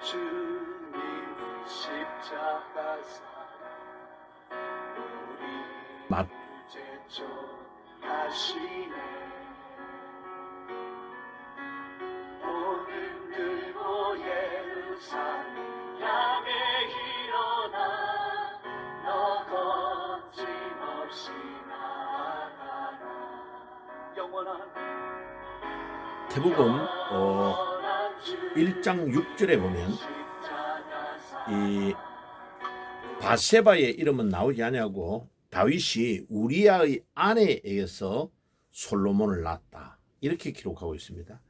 주님 십자가사 우리 맞. 제촉하시네. 오늘 들고 예루살렘 향해 일어나 너 거침없이 나아가라. 영원한 태복음 1장 6절에 보면 이 바세바의 이름은 나오지 않냐고 다윗이 우리아의 아내에게서 솔로몬을 낳았다 이렇게 기록하고 있습니다.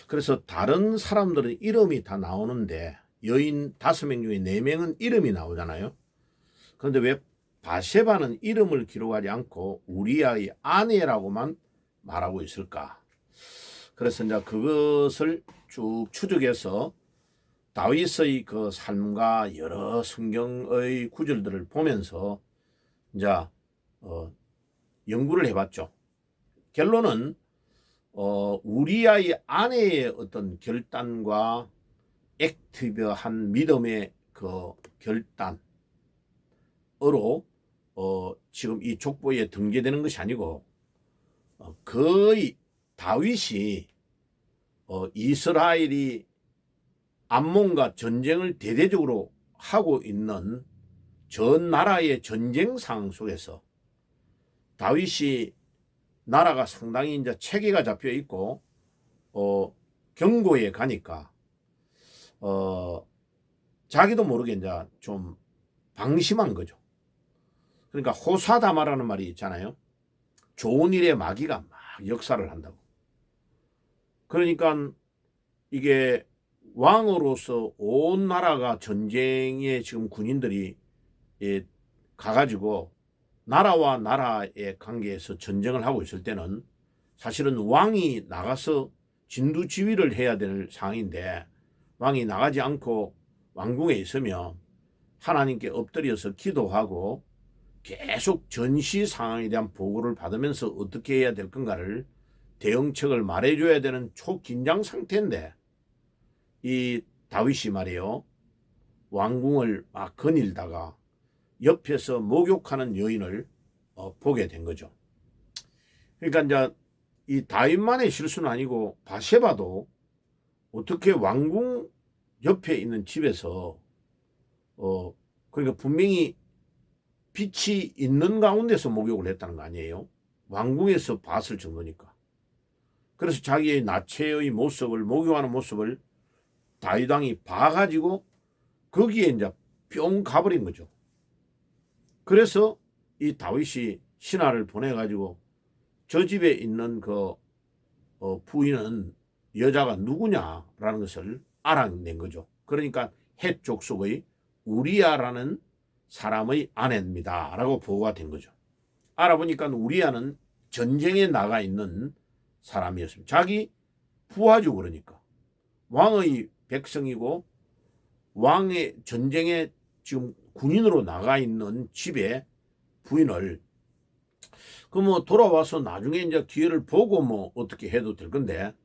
그래서 다른 사람들은 이름이 다 나오는데 여인 5명 중에 4명은 이름이 나오잖아요. 그런데 왜 바세바는 이름을 기록하지 않고 우리아의 아내라고만 말하고 있을까? 그래서 이제 그것을 쭉 추적해서 다윗의 그 삶과 여러 성경의 구절들을 보면서 이제 연구를 해봤죠. 결론은 우리아의 아내의 어떤 결단과 액티브한 믿음의 그 결단으로 지금 이 족보에 등재되는 것이 아니고 거의 다윗이 이스라엘이 암몬과 전쟁을 대대적으로 하고 있는 전 나라의 전쟁 상황 속에서 다윗이 나라가 상당히 이제 체계가 잡혀 있고 경고에 가니까 자기도 모르게 이제 좀 방심한 거죠. 그러니까 호사다마라는 말이 있잖아요. 좋은 일에 마귀가 막 역사를 한다고. 그러니까 이게 왕으로서 온 나라가 전쟁에 지금 군인들이 가가지고 나라와 나라의 관계에서 전쟁을 하고 있을 때는 사실은 왕이 나가서 진두지휘를 해야 될 상황인데 왕이 나가지 않고 왕궁에 있으면 하나님께 엎드려서 기도하고 계속 전시 상황에 대한 보고를 받으면서 어떻게 해야 될 건가를 대응책을 말해줘야 되는 초긴장 상태인데 이 다윗이 말이에요. 왕궁을 막 거닐다가 옆에서 목욕하는 여인을 보게 된 거죠. 그러니까 이제 이 다윗만의 실수는 아니고 바세바도 어떻게 왕궁 옆에 있는 집에서 그러니까 분명히 빛이 있는 가운데서 목욕을 했다는 거 아니에요. 왕궁에서 봤을 정도니까. 그래서 자기의 나체의 모습을 목욕하는 모습을 다윗 왕이 봐가지고 거기에 이제 뿅 가버린 거죠. 그래서 이 다윗이 신하를 보내가지고 저 집에 있는 그 부인은 여자가 누구냐라는 것을 알아낸 거죠. 그러니까 헷 족속의 우리아라는 사람의 아내입니다 라고 보고가 된 거죠. 알아보니까 우리아는 전쟁에 나가 있는 사람이었습니다. 자기 부하죠. 그러니까 왕의 백성이고 왕의 전쟁에 지금 군인으로 나가 있는 집에 부인을 그 뭐 돌아와서 나중에 이제 기회를 보고 뭐 어떻게 해도 될 건데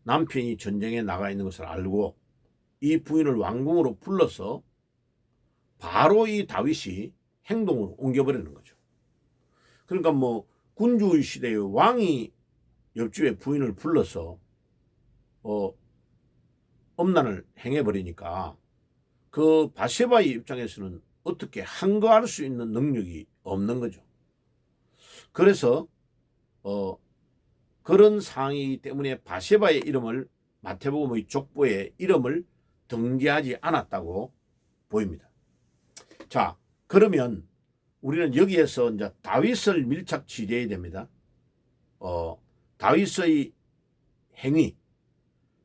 남편이 전쟁에 나가 있는 것을 알고 이 부인을 왕궁으로 불러서 바로 이 다윗이 행동으로 옮겨버리는 거죠. 그러니까 뭐 군주의 시대의 왕이 옆집에 부인을 불러서 엄난을 행해버리니까 그 바세바의 입장에서는 어떻게 한거할 수 있는 능력이 없는 거죠. 그래서 그런 상황이기 때문에 바세바의 이름을 마태복음의 족보에 이름을 등재하지 않았다고 보입니다. 자, 그러면 우리는 여기에서 이제 다윗을 밀착 취재해야 됩니다. 다윗의 행위.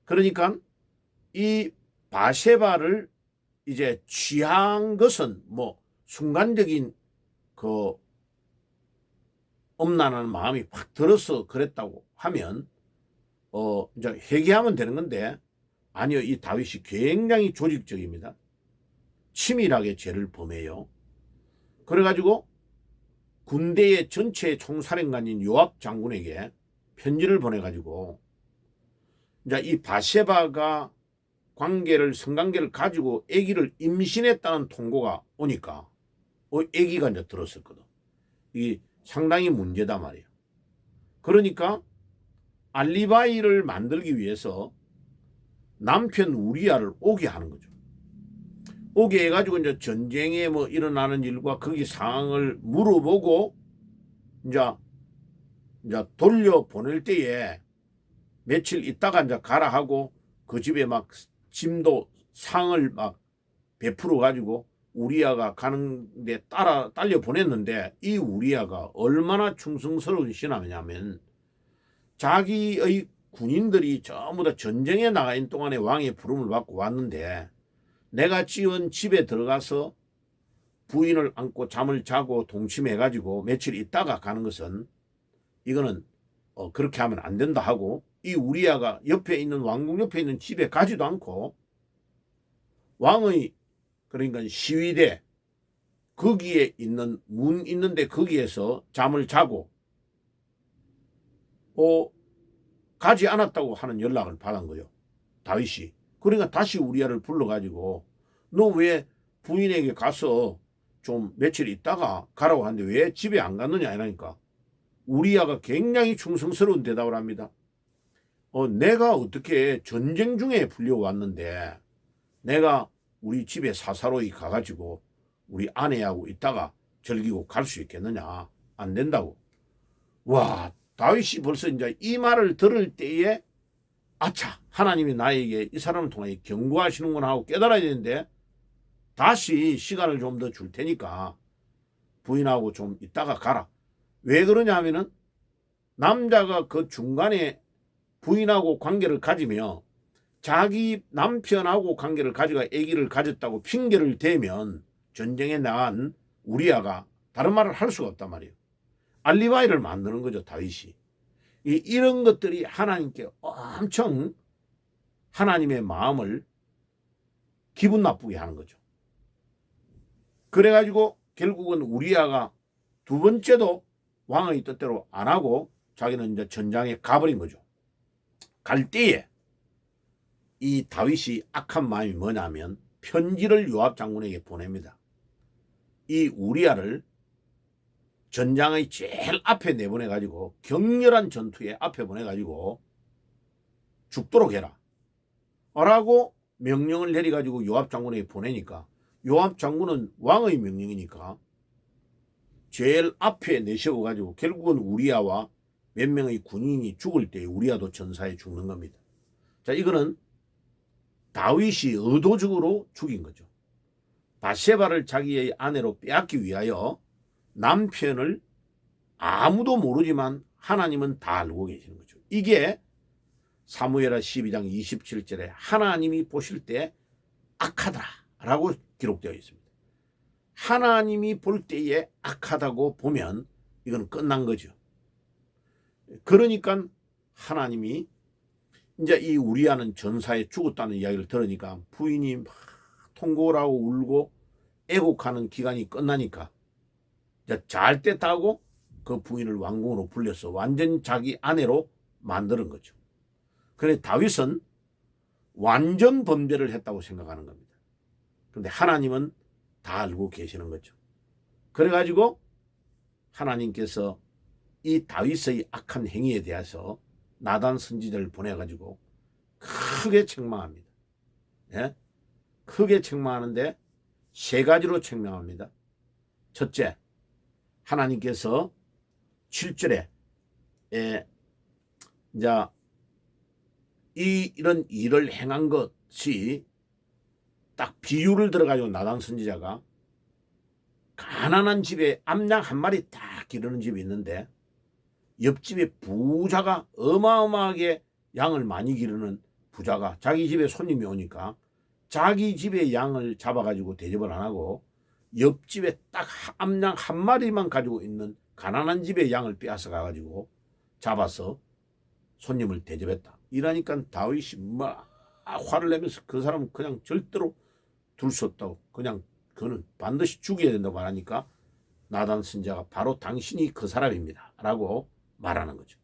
그러니까 이 바세바를 이제 취한 것은 뭐 순간적인 그 엄난하는 마음이 확 들어서 그랬다고 하면 이제 회개하면 되는 건데 아니요, 이 다윗이 굉장히 조직적입니다. 치밀하게 죄를 범해요. 그래가지고 군대의 전체 총사령관인 요압 장군에게 편지를 보내가지고 이제 이 바세바가 관계를 성관계를 가지고 아기를 임신했다는 통보가 오니까 아기가 이제 들었었거든. 이게 상당히 문제다 말이야. 그러니까 알리바이를 만들기 위해서 남편 우리아를 오게 하는 거죠. 오게 해가지고 이제 전쟁에 뭐 일어나는 일과 거기 상황을 물어보고 이제 돌려 보낼 때에 며칠 있다가 이제 가라 하고 그 집에 막 짐도 상을 막 베풀어 가지고 우리아가 가는데 딸려 보냈는데 이 우리아가 얼마나 충성스러운 신하냐면 자기의 군인들이 전부 다 전쟁에 나가 있는 동안에 왕의 부름을 받고 왔는데 내가 지은 집에 들어가서 부인을 안고 잠을 자고 동침해 가지고 며칠 있다가 가는 것은 이거는 그렇게 하면 안 된다 하고 이 우리아가 옆에 있는 왕궁 옆에 있는 집에 가지도 않고 왕의 그러니까 시위대 거기에 있는 문 있는데 거기에서 잠을 자고 가지 않았다고 하는 연락을 받은 거예요. 다윗이. 그러니까 다시 우리아를 불러가지고 너 왜 부인에게 가서 좀 며칠 있다가 가라고 하는데 왜 집에 안 갔느냐 이러니까 우리아가 굉장히 충성스러운 대답을 합니다. 내가 어떻게 전쟁 중에 불려왔는데 내가 우리 집에 사사로이 가가지고 우리 아내하고 있다가 즐기고 갈 수 있겠느냐. 안 된다고. 와, 다윗이 벌써 이제 이 말을 들을 때에 아차, 하나님이 나에게 이 사람을 통해 경고하시는구나 하고 깨달아야 되는데 다시 시간을 좀 더 줄 테니까 부인하고 좀 있다가 가라. 왜 그러냐 하면은 남자가 그 중간에 부인하고 관계를 가지며 자기 남편하고 관계를 가지고 아기를 가졌다고 핑계를 대면 전쟁에 나간 우리아가 다른 말을 할 수가 없단 말이에요. 알리바이를 만드는 거죠, 다윗이. 이런 것들이 하나님께 엄청 하나님의 마음을 기분 나쁘게 하는 거죠. 그래가지고 결국은 우리아가 두 번째도 왕의 뜻대로 안 하고 자기는 이제 전장에 가버린 거죠. 갈 때에 이 다윗이 악한 마음이 뭐냐면 편지를 요압 장군에게 보냅니다. 이 우리아를 전장의 제일 앞에 내보내가지고 격렬한 전투에 앞에 보내가지고 죽도록 해라 라고 명령을 내려가지고 요압 장군에게 보내니까 요압 장군은 왕의 명령이니까 제일 앞에 내세워가지고 결국은 우리아와 몇 명의 군인이 죽을 때 우리아도 전사에 죽는 겁니다. 자, 이거는 다윗이 의도적으로 죽인 거죠. 바세바를 자기의 아내로 빼앗기 위하여 남편을 아무도 모르지만 하나님은 다 알고 계시는 거죠. 이게 사무엘하 12장 27절에 하나님이 보실 때 악하다라고 기록되어 있습니다. 하나님이 볼 때에 악하다고 보면 이건 끝난 거죠. 그러니까 하나님이 이제 이 우리아는 전사에 죽었다는 이야기를 들으니까 부인이 막 통곡을 하고 울고 애곡하는 기간이 끝나니까 이제 잘 때 타고 그 부인을 왕궁으로 불려서 완전 자기 아내로 만드는 거죠. 그런데 다윗은 완전 범죄를 했다고 생각하는 겁니다. 그런데 하나님은 다 알고 계시는 거죠. 그래가지고 하나님께서 이 다윗의 악한 행위에 대해서 나단 선지자를 보내가지고 크게 책망합니다. 예? 크게 책망하는데 세 가지로 책망합니다. 첫째, 하나님께서 7절에 이제 이런 일을 행한 것이 딱 비유를 들어가지고 나단 선지자가 가난한 집에 암양 한 마리 딱 기르는 집이 있는데 옆집에 부자가 어마어마하게 양을 많이 기르는 부자가 자기 집에 손님이 오니까 자기 집에 양을 잡아가지고 대접을 안 하고 옆집에 딱 암양 한 마리만 가지고 있는 가난한 집에 양을 빼앗아 가가지고 잡아서 손님을 대접했다. 이러니까 다윗이 막 화를 내면서 그 사람은 그냥 절대로 둘 수 없다고 그냥 그는 반드시 죽여야 된다고 말하니까 나단 선지자가 바로 당신이 그 사람입니다 라고 말하는 거죠.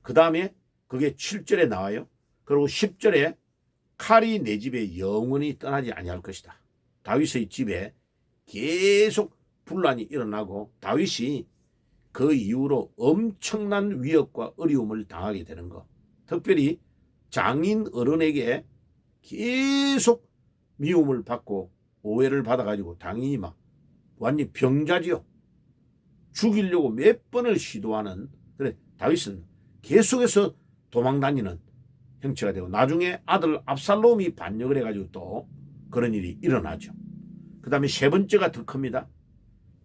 그 다음에 그게 7절에 나와요. 그리고 10절에 칼이 내 집에 영원히 떠나지 아니할 것이다. 다윗의 집에 계속 분란이 일어나고 다윗이 그 이후로 엄청난 위협과 어려움을 당하게 되는 것. 특별히 장인 어른에게 계속 미움을 받고 오해를 받아가지고 당연히 막 완전히 병자지요. 죽이려고 몇 번을 시도하는, 그래 다윗은 계속해서 도망다니는 형체가 되고 나중에 아들 압살롬이 반역을 해가지고 또 그런 일이 일어나죠. 그 다음에 세 번째가 더 큽니다.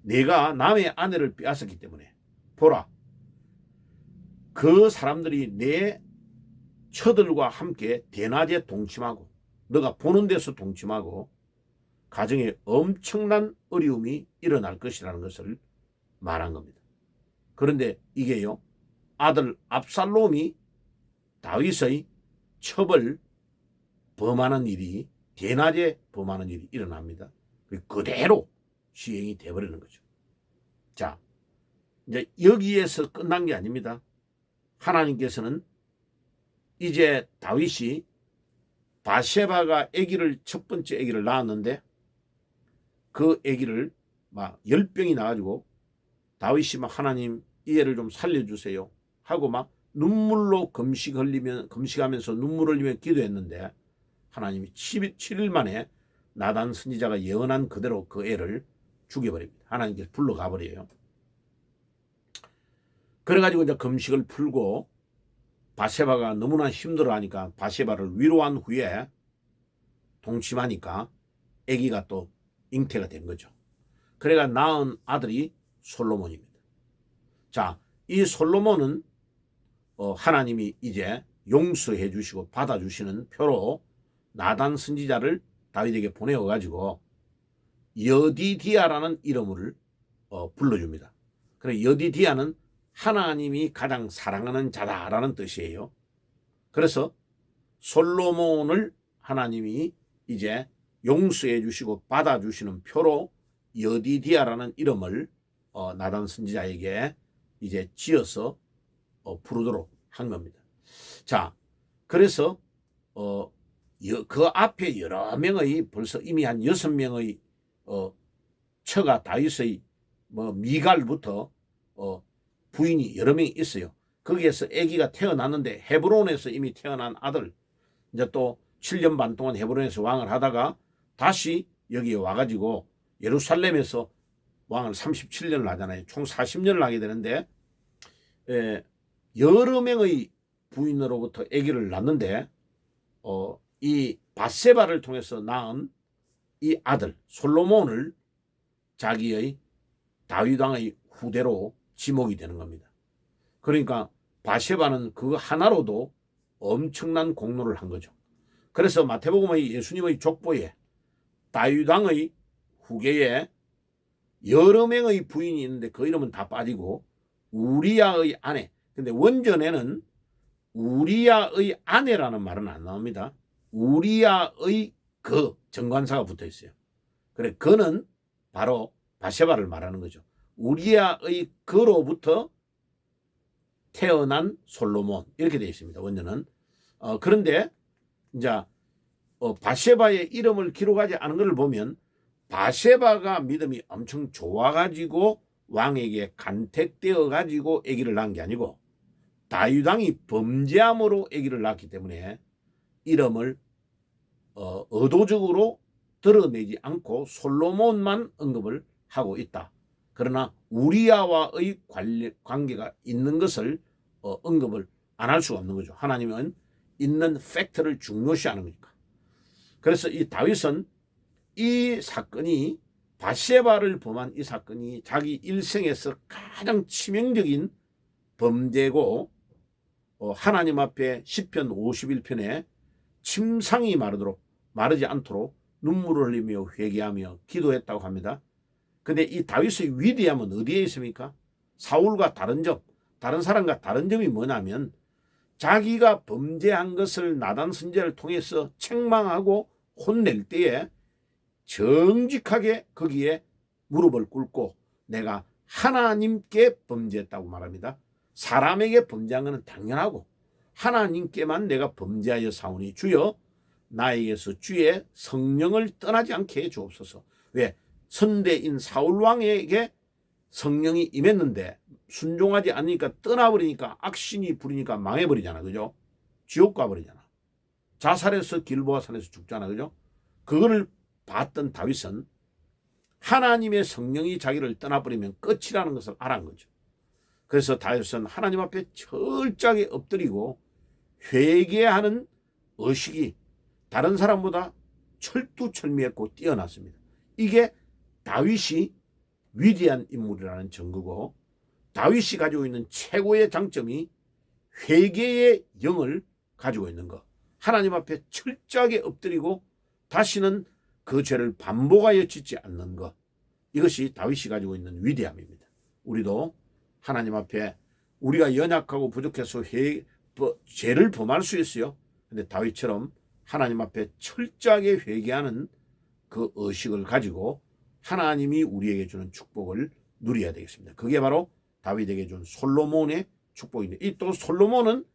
내가 남의 아내를 빼앗았기 때문에 보라, 그 사람들이 내 처들과 함께 대낮에 동침하고 너가 보는 데서 동침하고 가정에 엄청난 어려움이 일어날 것이라는 것을 말한 겁니다. 그런데 이게요, 아들 압살롬이 다윗의 첩을 범하는 일이, 대낮에 범하는 일이 일어납니다. 그대로 시행이 되어버리는 거죠. 자, 이제 여기에서 끝난 게 아닙니다. 하나님께서는 이제 다윗이 바세바가 첫 번째 아기를 낳았는데 그 아기를 막 열병이 나가지고 다윗이 막 하나님 이 애를 좀 살려주세요 하고 막 눈물로 금식하면서 눈물을 흘리며 기도했는데 하나님이 7일 만에 나단 선지자가 예언한 그대로 그 애를 죽여버립니다. 하나님께서 불러가 버려요. 그래가지고 이제 금식을 풀고 바세바가 너무나 힘들어하니까 바세바를 위로한 후에 동침하니까 아기가 또 잉태가 된 거죠. 그래가 낳은 아들이 솔로몬입니다. 자, 이 솔로몬은 하나님이 이제 용서해 주시고 받아주시는 표로 나단 선지자를 다윗에게 보내어가지고 여디디아라는 이름을 불러줍니다. 그래 여디디아는 하나님이 가장 사랑하는 자다라는 뜻이에요. 그래서 솔로몬을 하나님이 이제 용서해 주시고 받아주시는 표로 여디디아라는 이름을 나단 선지자에게 이제 지어서 부르도록 한 겁니다. 자, 그래서 그 앞에 여러 명의 벌써 이미 한 6명의 처가 다윗의 미갈부터 부인이 여러 명이 있어요. 거기에서 아기가 태어났는데 헤브론에서 이미 태어난 아들, 이제 또 7년 반 동안 헤브론에서 왕을 하다가 다시 여기에 와가지고 예루살렘에서 왕을 37년을 하잖아요. 총 40년을 하게 되는데 여러 명의 부인으로부터 아기를 낳는데 이 바세바를 통해서 낳은 이 아들 솔로몬을 자기의 다윗 왕의 후대로 지목이 되는 겁니다. 그러니까 바세바는 그 하나로도 엄청난 공로를 한 거죠. 그래서 마태복음의 예수님의 족보에 다윗 왕의 후계에 여러 명의 부인이 있는데 그 이름은 다 빠지고 우리야의 아내, 근데 원전에는 우리야의 아내라는 말은 안 나옵니다. 우리야의 그 정관사가 붙어 있어요. 그래 그는 바로 바세바를 말하는 거죠. 우리야의 그로부터 태어난 솔로몬 이렇게 되어 있습니다. 원전은. 그런데 이제 바세바의 이름을 기록하지 않은 것을 보면 바세바가 믿음이 엄청 좋아가지고 왕에게 간택되어가지고 아기를 낳은 게 아니고 다윗 왕이 범죄함으로 아기를 낳았기 때문에 이름을 의도적으로 드러내지 않고 솔로몬만 언급을 하고 있다. 그러나 우리야와의 관계가 있는 것을 언급을 안 할 수가 없는 거죠. 하나님은 있는 팩트를 중요시하는 거니까. 그래서 이 다윗은 이 사건이 바세바를 범한 이 사건이 자기 일생에서 가장 치명적인 범죄고 하나님 앞에 시편 51편에 침상이 마르지 않도록 눈물을 흘리며 회개하며 기도했다고 합니다. 근데 이 다윗의 위대함은 어디에 있습니까? 사울과 다른 사람과 다른 점이 뭐냐면 자기가 범죄한 것을 나단 선지자를 통해서 책망하고 혼낼 때에 정직하게 거기에 무릎을 꿇고 내가 하나님께 범죄했다고 말합니다. 사람에게 범죄한 것은 당연하고 하나님께만 내가 범죄하여 사오니 주여 나에게서 주의 성령을 떠나지 않게 해 주옵소서. 왜? 선대인 사울 왕에게 성령이 임했는데 순종하지 않으니까 떠나버리니까 악신이 부리니까 망해버리잖아. 그죠? 지옥 가버리잖아. 자살해서 길보아 산에서 죽잖아. 그죠? 그거를 봤던 다윗은 하나님의 성령이 자기를 떠나버리면 끝이라는 것을 알은 거죠. 그래서 다윗은 하나님 앞에 철저하게 엎드리고 회개하는 의식이 다른 사람보다 철두철미했고 뛰어났습니다. 이게 다윗이 위대한 인물이라는 증거고, 다윗이 가지고 있는 최고의 장점이 회개의 영을 가지고 있는 것. 하나님 앞에 철저하게 엎드리고 다시는 그 죄를 반복하여 짓지 않는 것. 이것이 다윗이 가지고 있는 위대함입니다. 우리도 하나님 앞에 우리가 연약하고 부족해서 죄를 범할 수 있어요. 근데 다윗처럼 하나님 앞에 철저하게 회개하는 그 의식을 가지고 하나님이 우리에게 주는 축복을 누려야 되겠습니다. 그게 바로 다윗에게 준 솔로몬의 축복인데, 이 또 솔로몬은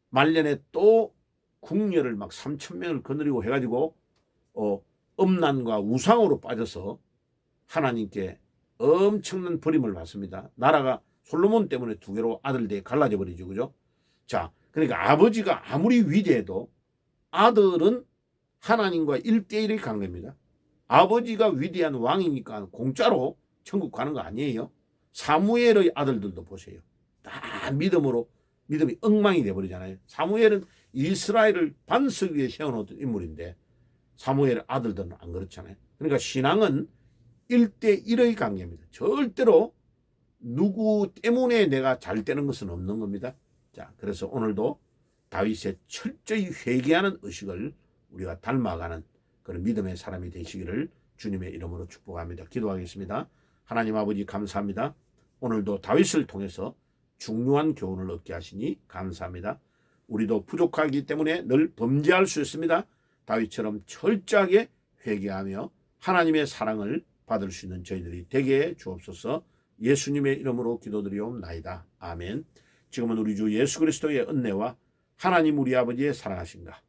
말년에 또 궁녀를 막 3,000명을 거느리고 해가지고 음란과 우상으로 빠져서 하나님께 엄청난 버림을 받습니다. 나라가 솔로몬 때문에 두 개로 아들들이 갈라져 버리죠. 그죠? 자, 그러니까 아버지가 아무리 위대해도 아들은 하나님과 1대1의 관계입니다. 아버지가 위대한 왕이니까 공짜로 천국 가는 거 아니에요. 사무엘의 아들들도 보세요. 다 믿음이 엉망이 돼버리잖아요. 사무엘은 이스라엘을 반석 위에 세워놓은 인물인데 사무엘의 아들들은 안 그렇잖아요. 그러니까 신앙은 1대1의 관계입니다. 절대로 누구 때문에 내가 잘 되는 것은 없는 겁니다. 자, 그래서 오늘도 다윗의 철저히 회개하는 의식을 우리가 닮아가는 그런 믿음의 사람이 되시기를 주님의 이름으로 축복합니다. 기도하겠습니다. 하나님 아버지 감사합니다. 오늘도 다윗을 통해서 중요한 교훈을 얻게 하시니 감사합니다. 우리도 부족하기 때문에 늘 범죄할 수 있습니다. 다윗처럼 철저하게 회개하며 하나님의 사랑을 받을 수 있는 저희들이 되게 해 주옵소서. 예수님의 이름으로 기도드리옵나이다. 아멘. 지금은 우리 주 예수 그리스도의 은혜와 하나님 우리 아버지의 사랑하심과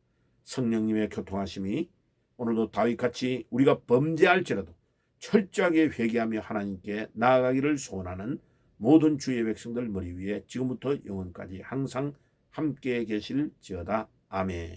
성령님의 교통하심이 오늘도 다윗같이 우리가 범죄할지라도 철저하게 회개하며 하나님께 나아가기를 소원하는 모든 주의 백성들 머리 위에 지금부터 영원까지 항상 함께 계실지어다. 아멘.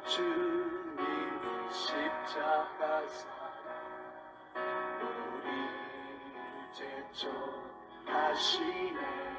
주님 십자가 사랑 우리 제촉하시네